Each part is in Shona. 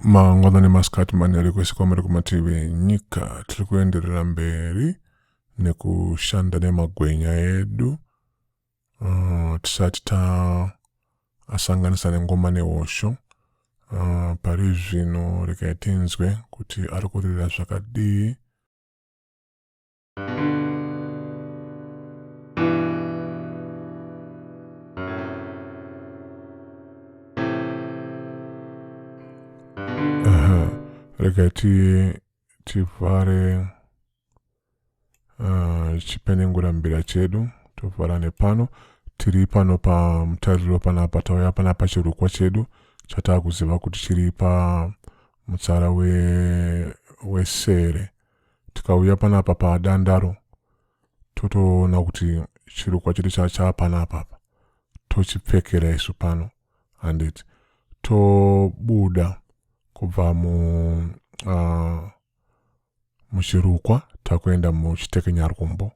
Mangwana nemasikati maneri kwesikomero kumativi nyika tiri kuenderera mberi nekushanda nemagwenya edu tisati asanganisa nengoma nehosho. Pari zvino regai tinzwe kuti ari kurira zvakadii. Regai tivhare chipenengura mbira chedu, tovhara nepano. Tiri pano pamutariro panapa, tauya panapa chirukwa chedu chatakuziva kuti chiri pamutsara wesere. Tikauya panapa padandaro totoona kuti chirukwa chedu chapanapa tochipfekera isu pano, handiti tobuda kubva muchirukwa takuenda muchitekenyarumbo.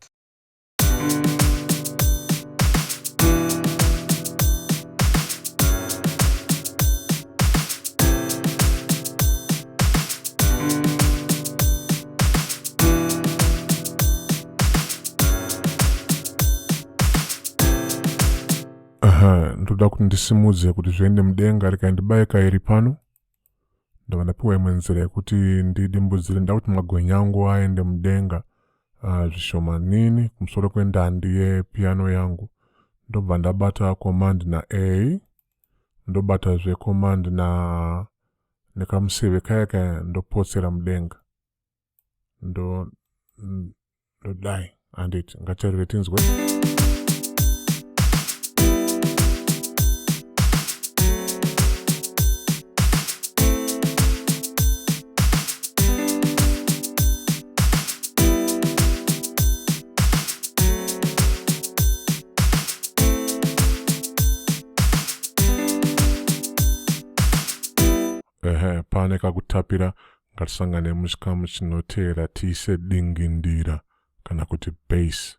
Ndoda kuti ndisimudze kuti zviende mudenga, rekai ndibaye kairi pano. Ndava ndapiwa imwe nzira yekuti ndidimbudzire, nda kuti magwenya angu aende mudenga zvishomanini kumusoro kwendandi yepiano yangu. Ndobva ndabata command na A, ndobata zve command nekamuseve kaya ndopotsera mudenga. Ndodai, handiti ngatarire tinzwe. Pane kakutapira ngatisangane muchikamu chinoteera tiise dingindira kana kuti bass.